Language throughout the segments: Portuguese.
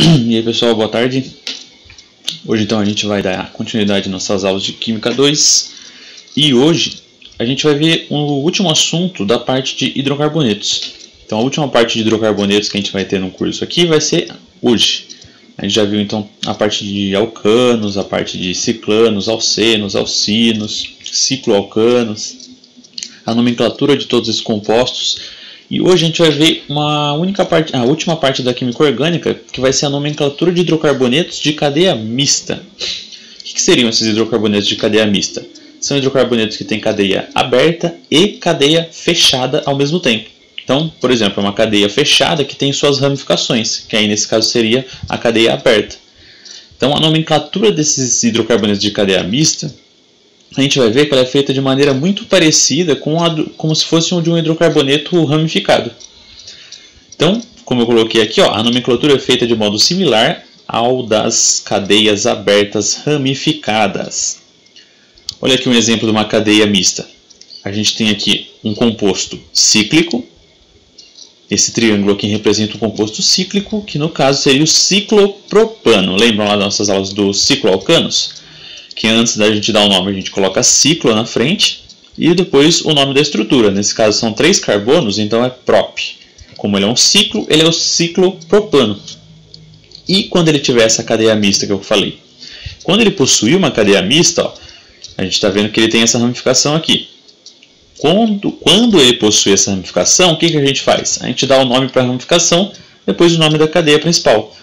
E aí pessoal, boa tarde. Hoje então a gente vai dar continuidade às nossas aulas de Química 2. E hoje a gente vai ver o último assunto da parte de hidrocarbonetos. Então a última parte de hidrocarbonetos que a gente vai ter no curso aqui vai ser hoje. A gente já viu então a parte de alcanos, a parte de ciclanos, alcenos, alcinos, cicloalcanos, a nomenclatura de todos esses compostos. E hoje a gente vai ver uma única parte, a última parte da química orgânica, que vai ser a nomenclatura de hidrocarbonetos de cadeia mista. O que seriam esses hidrocarbonetos de cadeia mista? São hidrocarbonetos que têm cadeia aberta e cadeia fechada ao mesmo tempo. Então, por exemplo, é uma cadeia fechada que tem suas ramificações, que aí nesse caso seria a cadeia aberta. Então, a nomenclatura desses hidrocarbonetos de cadeia mista, a gente vai ver que ela é feita de maneira muito parecida com como se fosse de um hidrocarboneto ramificado. Então, como eu coloquei aqui, a nomenclatura é feita de modo similar ao das cadeias abertas ramificadas. Olha aqui um exemplo de uma cadeia mista. A gente tem aqui um composto cíclico. Esse triângulo aqui representa um composto cíclico, que no caso seria o ciclopropano. Lembram lá das nossas aulas dos cicloalcanos? Que antes da gente dar o nome a gente coloca ciclo na frente e depois o nome da estrutura. Nesse caso são 3 carbonos, então é prop. Como ele é um ciclo, ele é o ciclopropano. E quando ele tiver essa cadeia mista que eu falei? Quando ele possuir uma cadeia mista, a gente está vendo que ele tem essa ramificação aqui. Quando ele possui essa ramificação, o que a gente faz? A gente dá o nome para a ramificação, depois o nome da cadeia principal.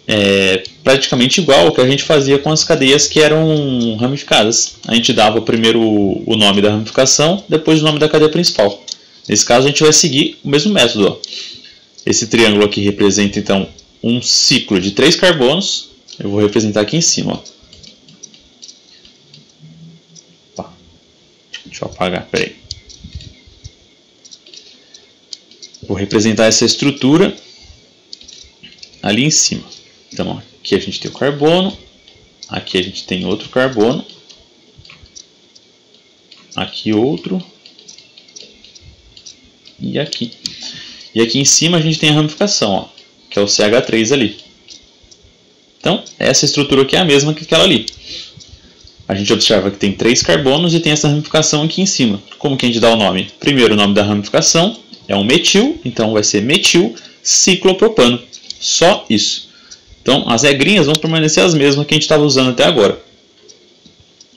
É praticamente igual ao que a gente fazia com as cadeias que eram ramificadas. A gente dava primeiro o nome da ramificação, depois o nome da cadeia principal. Nesse caso a gente vai seguir o mesmo método. Esse triângulo aqui representa então um ciclo de 3 carbonos. Eu vou representar aqui em cima. Deixa eu apagar, peraí. Vou representar essa estrutura ali em cima. Então, aqui a gente tem o carbono, aqui a gente tem outro carbono, aqui outro, e aqui. E aqui em cima a gente tem a ramificação, que é o CH3 ali. Então, essa estrutura aqui é a mesma que aquela ali. A gente observa que tem 3 carbonos e tem essa ramificação aqui em cima. Como que a gente dá o nome? Primeiro o nome da ramificação é um metil, então vai ser metil ciclopropano. Só isso. Então, as regrinhas vão permanecer as mesmas que a gente estava usando até agora.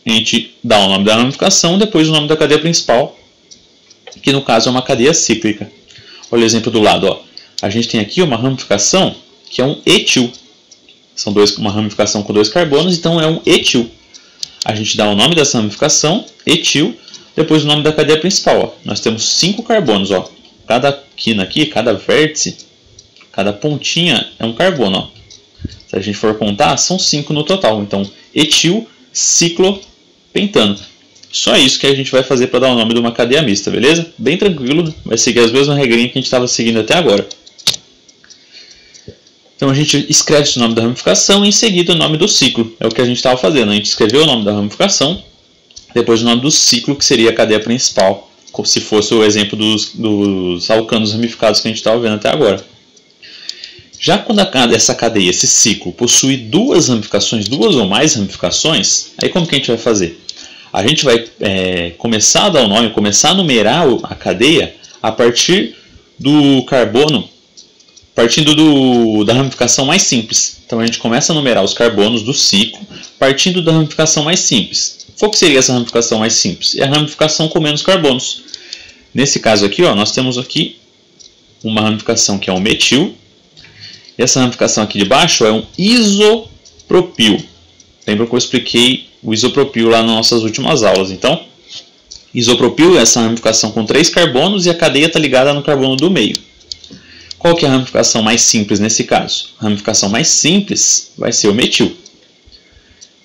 A gente dá o nome da ramificação, depois o nome da cadeia principal, que no caso é uma cadeia cíclica. Olha o exemplo do lado. A gente tem aqui uma ramificação que é um etil. São uma ramificação com 2 carbonos, então é um etil. A gente dá o nome dessa ramificação, etil, depois o nome da cadeia principal. Nós temos 5 carbonos. Cada quina aqui, cada vértice, cada pontinha é um carbono. Se a gente for contar, são 5 no total. Então, etil ciclopentano. Só isso que a gente vai fazer para dar o nome de uma cadeia mista, beleza? Bem tranquilo, vai seguir as mesmas regrinhas que a gente estava seguindo até agora. Então a gente escreve o nome da ramificação e em seguida o nome do ciclo. É o que a gente estava fazendo. A gente escreveu o nome da ramificação, depois o nome do ciclo, que seria a cadeia principal, como se fosse o exemplo dos alcanos ramificados que a gente estava vendo até agora. Já quando essa cadeia, esse ciclo, possui 2 ramificações, 2 ou mais ramificações, aí como que a gente vai fazer? A gente vai começar a dar o nome, começar a numerar a cadeia a partir do carbono, partindo da ramificação mais simples. Então a gente começa a numerar os carbonos do ciclo, partindo da ramificação mais simples. Qual que seria essa ramificação mais simples? É a ramificação com menos carbonos. Nesse caso aqui, nós temos aqui uma ramificação que é um metil. E essa ramificação aqui de baixo é um isopropil. Lembra que eu expliquei o isopropil lá nas nossas últimas aulas. Então, isopropil é essa ramificação com 3 carbonos e a cadeia está ligada no carbono do meio. Qual que é a ramificação mais simples nesse caso? A ramificação mais simples vai ser o metil.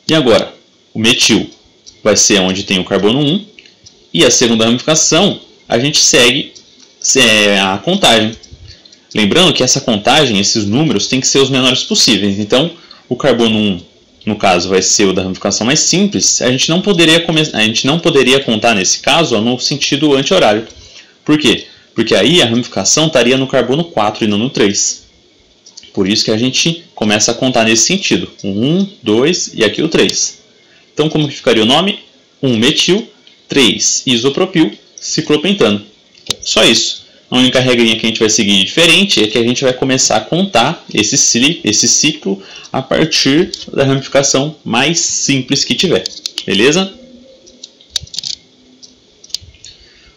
E agora, o metil vai ser onde tem o carbono 1. E a segunda ramificação, a gente segue a contagem. Lembrando que essa contagem, esses números, tem que ser os menores possíveis. Então, o carbono 1, no caso, vai ser o da ramificação mais simples. A gente não poderia contar, nesse caso, no sentido anti-horário. Por quê? Porque aí a ramificação estaria no carbono 4 e não no 3. Por isso que a gente começa a contar nesse sentido. 1, 2 e aqui o 3. Então como que ficaria o nome? 1-metil, 3-isopropil-ciclopentano. Só isso. A única regrinha que a gente vai seguir diferente é que a gente vai começar a contar esse ciclo a partir da ramificação mais simples que tiver. Beleza?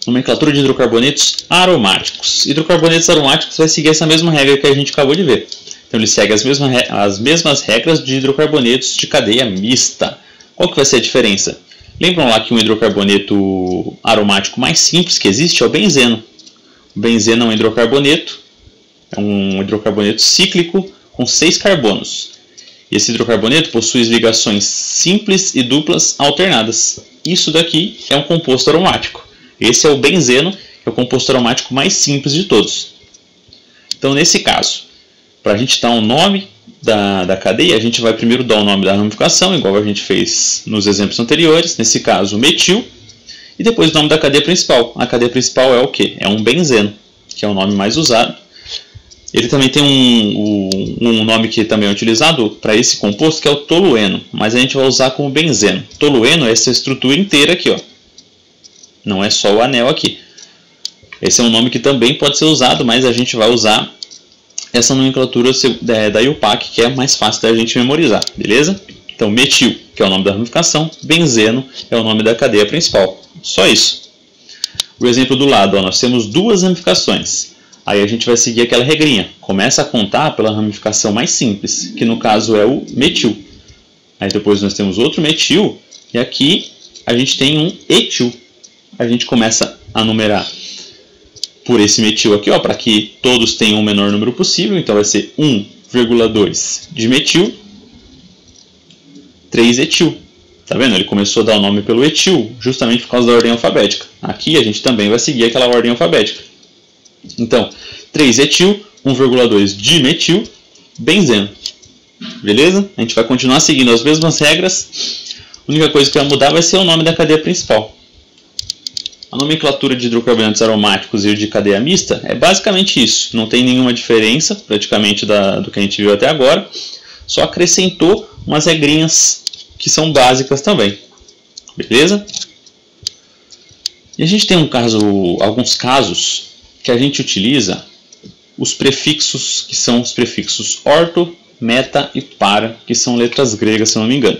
Nomenclatura de hidrocarbonetos aromáticos. Hidrocarbonetos aromáticos vai seguir essa mesma regra que a gente acabou de ver. Então ele segue as mesmas regras de hidrocarbonetos de cadeia mista. Qual que vai ser a diferença? Lembram lá que um hidrocarboneto aromático mais simples que existe é o benzeno. O benzeno é um hidrocarboneto cíclico com 6 carbonos. E esse hidrocarboneto possui ligações simples e duplas alternadas. Isso daqui é um composto aromático. Esse é o benzeno, que é o composto aromático mais simples de todos. Então, nesse caso, para a gente dar um nome da cadeia, a gente vai primeiro dar o nome da ramificação, igual a gente fez nos exemplos anteriores. Nesse caso, metil. E depois o nome da cadeia principal. A cadeia principal é o quê? É um benzeno, que é o nome mais usado. Ele também tem um nome que também é utilizado para esse composto, que é o tolueno. Mas a gente vai usar como benzeno. Tolueno é essa estrutura inteira aqui, ó. Não é só o anel aqui. Esse é um nome que também pode ser usado, mas a gente vai usar essa nomenclatura da IUPAC, que é mais fácil da gente memorizar, beleza? Então, metil, que é o nome da ramificação, benzeno é o nome da cadeia principal. Só isso. O exemplo do lado, ó, nós temos 2 ramificações. Aí a gente vai seguir aquela regrinha. Começa a contar pela ramificação mais simples, que no caso é o metil. Aí depois nós temos outro metil, e aqui a gente tem um etil. A gente começa a numerar por esse metil aqui, para que todos tenham o menor número possível. Então vai ser 1,2 de metil, 3 etil. Tá vendo? Ele começou a dar o nome pelo etil, justamente por causa da ordem alfabética. Aqui a gente também vai seguir aquela ordem alfabética. Então, 3 etil, 1,2 de metil, benzeno. Beleza? A gente vai continuar seguindo as mesmas regras. A única coisa que vai mudar vai ser o nome da cadeia principal. A nomenclatura de hidrocarbonetos aromáticos e o de cadeia mista é basicamente isso. Não tem nenhuma diferença, praticamente, do que a gente viu até agora. Só acrescentou umas regrinhas que são básicas também. Beleza? E a gente tem alguns casos que a gente utiliza os prefixos, que são os prefixos orto, meta e para, que são letras gregas, se eu não me engano.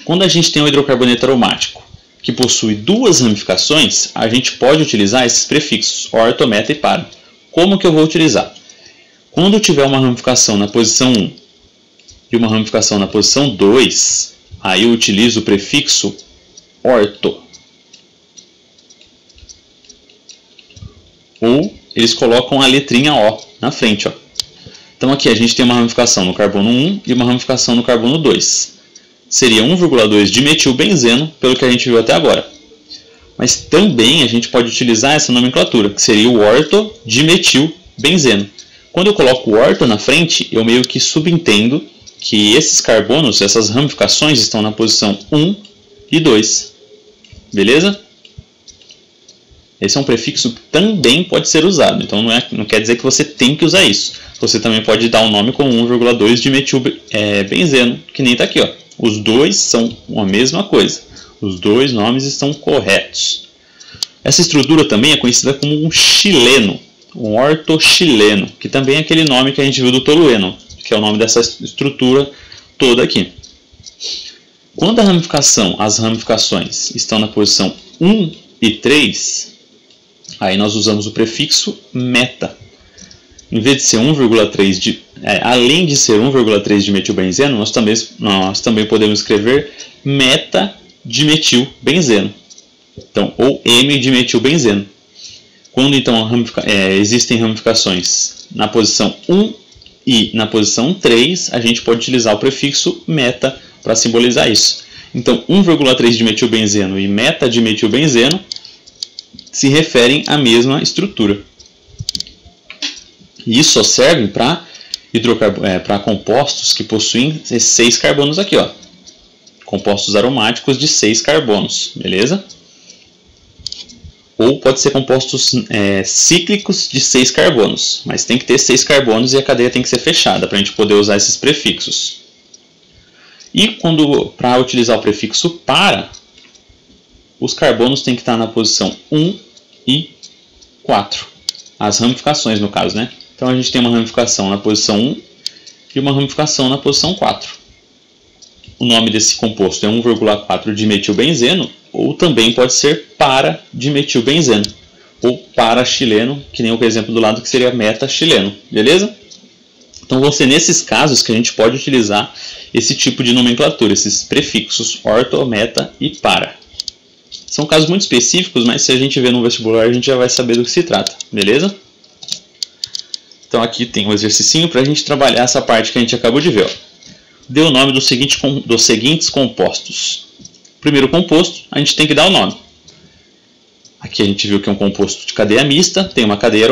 Quando a gente tem um hidrocarboneto aromático que possui 2 ramificações, a gente pode utilizar esses prefixos, orto, meta e para. Como que eu vou utilizar? Quando eu tiver uma ramificação na posição 1 e uma ramificação na posição 2, aí eu utilizo o prefixo orto. Ou eles colocam a letrinha O na frente. Ó. Então aqui a gente tem uma ramificação no carbono 1 e uma ramificação no carbono 2. Seria 1,2 de metilbenzeno, pelo que a gente viu até agora. Mas também a gente pode utilizar essa nomenclatura, que seria o orto de metilbenzeno. Quando eu coloco o orto na frente, eu meio que subentendo que esses carbonos, essas ramificações, estão na posição 1 e 2. Beleza? Esse é um prefixo que também pode ser usado, então não quer dizer que você tem que usar isso. Você também pode dar um nome como 1,2 de metilbenzeno, que nem está aqui. Ó. Os dois são a mesma coisa. Os 2 nomes estão corretos. Essa estrutura também é conhecida como um chileno, um ortochileno, que também é aquele nome que a gente viu do tolueno, que é o nome dessa estrutura toda aqui. Quando as ramificações estão na posição 1 e 3, aí nós usamos o prefixo meta. Em vez de ser 1,3 além de ser 1,3 de metilbenzeno, nós também podemos escrever meta de metilbenzeno. Então, ou M de metilbenzeno. Quando então existem ramificações na posição 1 e na posição 3, a gente pode utilizar o prefixo meta para simbolizar isso. Então, 1,3 de metilbenzeno e meta de metilbenzeno se referem à mesma estrutura. E isso só serve para compostos que possuem 6 carbonos aqui, ó. Compostos aromáticos de 6 carbonos, beleza? ou pode ser compostos cíclicos de 6 carbonos, mas tem que ter 6 carbonos e a cadeia tem que ser fechada para a gente poder usar esses prefixos. E para utilizar o prefixo para, os carbonos têm que estar na posição 1 e 4. As ramificações, no caso, né? Então a gente tem uma ramificação na posição 1 e uma ramificação na posição 4. O nome desse composto é 1,4 dimetilbenzeno, ou também pode ser para-dimetilbenzeno, ou para-chileno, que nem o exemplo do lado que seria meta-chileno, beleza? Então vão ser nesses casos que a gente pode utilizar esse tipo de nomenclatura, esses prefixos orto, meta e para. São casos muito específicos, mas se a gente ver no vestibular a gente já vai saber do que se trata, beleza? Então aqui tem um exercicinho para a gente trabalhar essa parte que a gente acabou de ver. Ó. Dê o nome dos seguintes compostos. Primeiro composto, a gente tem que dar o nome. Aqui a gente viu que é um composto de cadeia mista, tem uma cadeia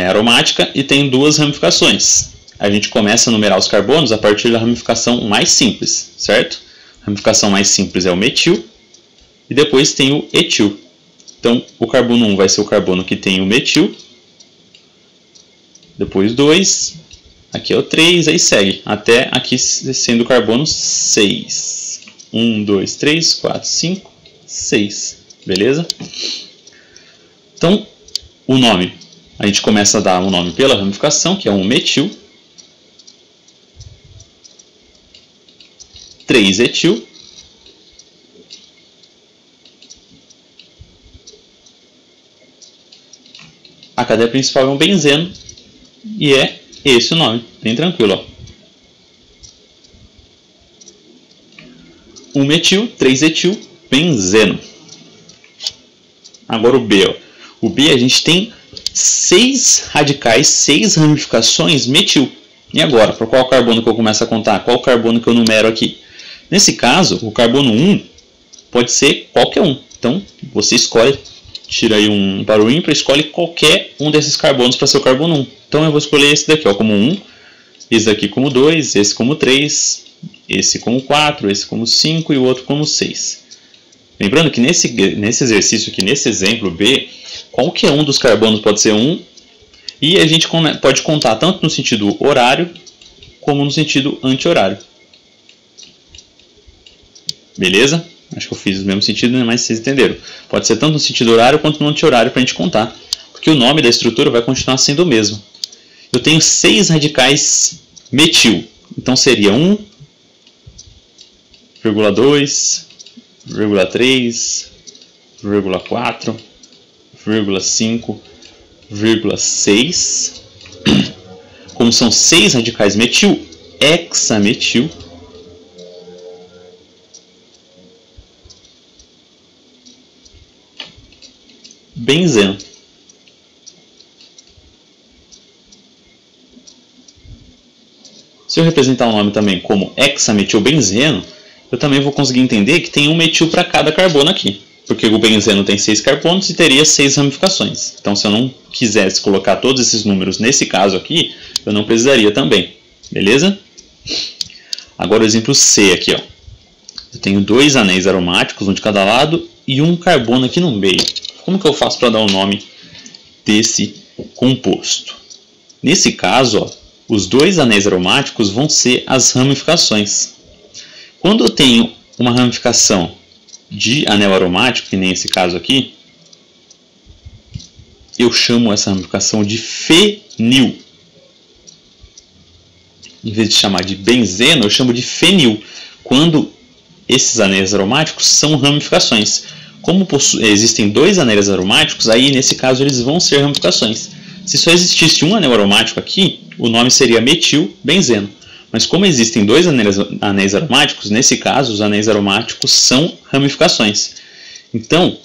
aromática e tem 2 ramificações. A gente começa a numerar os carbonos a partir da ramificação mais simples, certo? A ramificação mais simples é o metil e depois tem o etil. Então o carbono 1 vai ser o carbono que tem o metil, depois 2, aqui é o 3, aí segue, até aqui sendo o carbono 6. 1, 2, 3, 4, 5, 6. Beleza? Então, o nome. A gente começa a dar um nome pela ramificação, que é um metil. 3 etil. A cadeia principal é um benzeno. E é esse o nome. Bem tranquilo, ó. 1 metil, 3 etil, benzeno. Agora o B. Ó. O B a gente tem 6 radicais, 6 ramificações metil. E agora, por qual carbono que eu começo a contar? Qual carbono que eu numero aqui? Nesse caso, o carbono 1 pode ser qualquer um. Então, você escolhe, tira aí um para o ímpar, escolhe qualquer um desses carbonos para ser o carbono 1. Então eu vou escolher esse daqui ó, como 1, esse daqui como 2, esse como 3, esse como 4, esse como 5 e o outro como 6. Lembrando que nesse exercício aqui, nesse exemplo B, qualquer um dos carbonos pode ser 1 e a gente pode contar tanto no sentido horário como no sentido anti-horário. Beleza? Acho que eu fiz o mesmo sentido, mas vocês entenderam. Pode ser tanto no sentido horário quanto no anti-horário para a gente contar, porque o nome da estrutura vai continuar sendo o mesmo. Eu tenho 6 radicais metil, então seria 1,2, 0,3, 0,4, 0,5, 0,6. Como são 6 radicais metil, hexametil. Benzeno. Se eu representar o nome também como hexametilbenzeno, eu também vou conseguir entender que tem um metil para cada carbono aqui. Porque o benzeno tem 6 carbonos e teria 6 ramificações. Então, se eu não quisesse colocar todos esses números nesse caso aqui, eu não precisaria também. Beleza? Agora o exemplo C aqui. Ó. Eu tenho 2 anéis aromáticos, um de cada lado, e um carbono aqui no meio. Como que eu faço para dar o nome desse composto? Nesse caso, ó, os 2 anéis aromáticos vão ser as ramificações. Quando eu tenho uma ramificação de anel aromático, que nem esse caso aqui, eu chamo essa ramificação de fenil. Em vez de chamar de benzeno, eu chamo de fenil, quando esses anéis aromáticos são ramificações. Como existem 2 anéis aromáticos, aí nesse caso eles vão ser ramificações. Se só existisse um anel aromático aqui, o nome seria metilbenzeno. Mas como existem 2 anéis aromáticos, nesse caso os anéis aromáticos são ramificações. Então,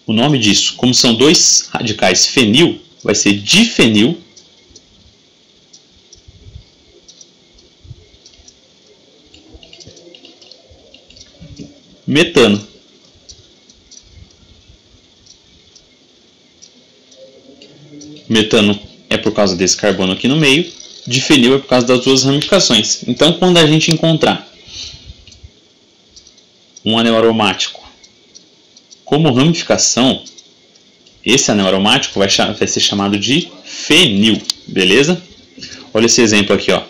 o nome disso, como são 2 radicais fenil, vai ser difenil metano. Metano é por causa desse carbono aqui no meio, difenil é por causa das 2 ramificações. Então, quando a gente encontrar um anel aromático como ramificação, esse anel aromático vai ser chamado de fenil, beleza? Olha esse exemplo aqui, ó.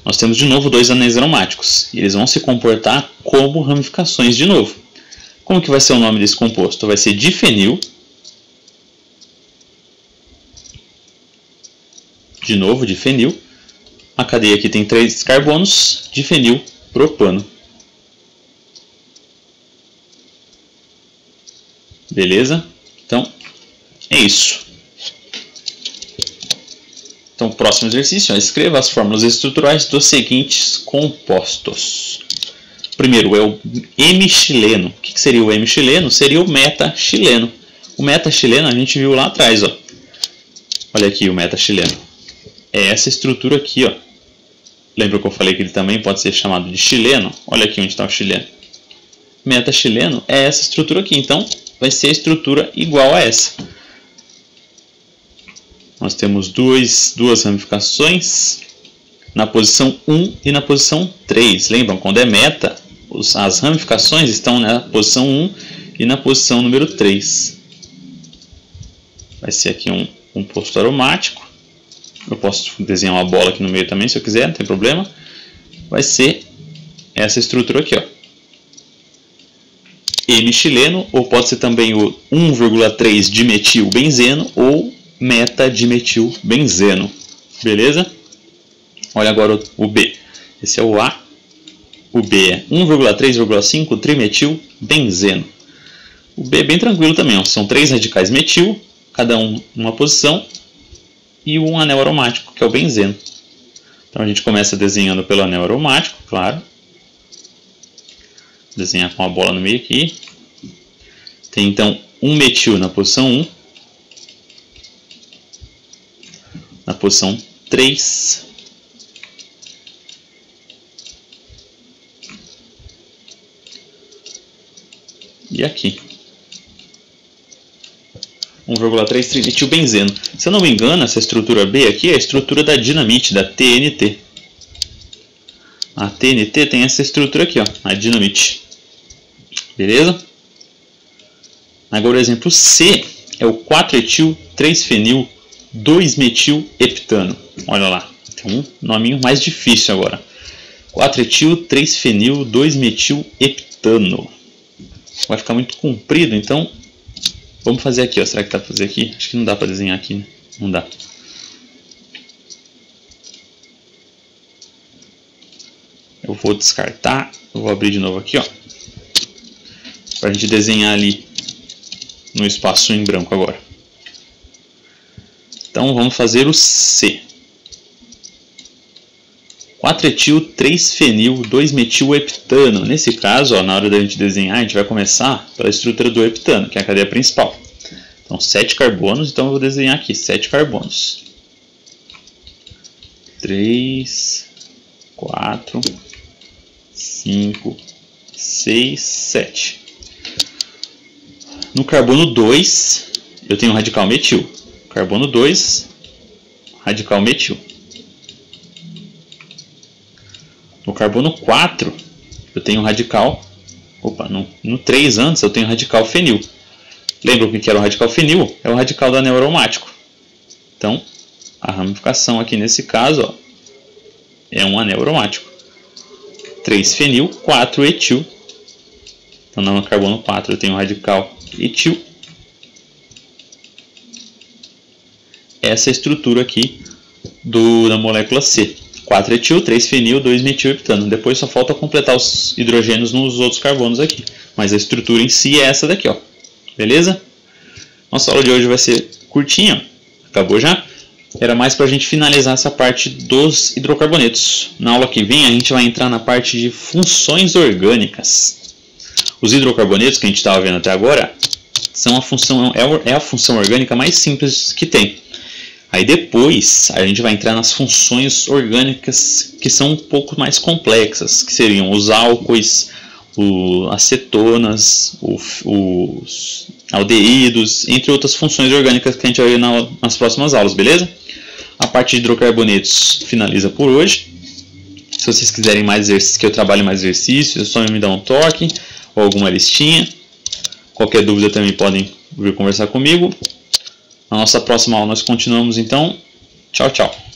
Nós temos de novo dois anéis aromáticos e eles vão se comportar como ramificações de novo. Como que vai ser o nome desse composto? Vai ser difenil, de novo difenil. A cadeia aqui tem 3 carbonos, difenil propano. Beleza? Então, é isso. Então, próximo exercício, escreva as fórmulas estruturais dos seguintes compostos. Primeiro é o hemixileno. O que seria o hemixileno? Seria o metaxileno. O metaxileno a gente viu lá atrás, ó. Olha aqui o metaxileno. É essa estrutura aqui, ó. Lembra que eu falei que ele também pode ser chamado de xileno? Olha aqui onde está o xileno. Metaxileno é essa estrutura aqui, então vai ser a estrutura igual a essa. Nós temos duas ramificações na posição 1 e na posição 3. Lembram? Quando é meta, as ramificações estão na posição 1 e na posição número 3. Vai ser aqui um composto aromático. Eu posso desenhar uma bola aqui no meio também, se eu quiser, não tem problema. Vai ser essa estrutura aqui, ó. Hemixileno, ou pode ser também o 1,3 dimetilbenzeno ou metadimetilbenzeno. Beleza? Olha agora o B. Esse é o A. O B é 1,3,5 trimetilbenzeno. O B é bem tranquilo também, ó. São 3 radicais metil, cada um numa posição, e um anel aromático, que é o benzeno. Então a gente começa desenhando pelo anel aromático, claro. Desenhar com a bola no meio aqui. Tem então um metil na posição 1. Na posição 3. E aqui. 1,3 trimetilbenzeno. Se eu não me engano, essa estrutura B aqui é a estrutura da dinamite, da TNT. A TNT tem essa estrutura aqui, ó, a dinamite. Beleza? Agora o exemplo C é o 4-etil-3-fenil 2-metil-heptano. Olha lá, tem um nominho mais difícil agora. 4-etil-3-fenil 2-metil-heptano. Vai ficar muito comprido, então vamos fazer aqui, ó. Será que dá para fazer aqui? Acho que não dá para desenhar aqui, né? Não dá. Eu vou descartar, eu vou abrir de novo aqui, ó, para a gente desenhar ali no espaço em branco agora. Então vamos fazer o C. 4-etil-3-fenil 2-metil-heptano. Nesse caso, ó, na hora da gente desenhar, a gente vai começar pela estrutura do heptano, que é a cadeia principal. Então 7 carbonos, então eu vou desenhar aqui 7 carbonos. 3, 4, 5, 6, 7. No carbono 2, eu tenho um radical metil. Carbono 2, radical metil. No carbono 4, eu tenho um radical... Opa, no 3 antes eu tenho um radical fenil. Lembra o que era o radical fenil? É o radical do anel aromático. Então, a ramificação aqui nesse caso, ó, é um anel aromático. 3-fenil, 4-etil. Então, no carbono 4 eu tenho um radical etil. Essa é a estrutura aqui da molécula C. 4-etil, 3-fenil, 2-metil-heptano. Depois só falta completar os hidrogênios nos outros carbonos aqui. Mas a estrutura em si é essa daqui, ó. Beleza? Nossa aula de hoje vai ser curtinha. Acabou já? Era mais para a gente finalizar essa parte dos hidrocarbonetos. Na aula que vem a gente vai entrar na parte de funções orgânicas. Os hidrocarbonetos que a gente estava vendo até agora são a função orgânica mais simples que tem. Aí depois a gente vai entrar nas funções orgânicas que são um pouco mais complexas, que seriam os álcoois, as cetonas, os aldeídos, entre outras funções orgânicas que a gente vai ver nas próximas aulas, beleza? A parte de hidrocarbonetos finaliza por hoje. Se vocês quiserem mais que eu trabalhe mais exercícios, é só me dar um toque ou alguma listinha. Qualquer dúvida também podem vir conversar comigo. Na nossa próxima aula nós continuamos então. Tchau, tchau.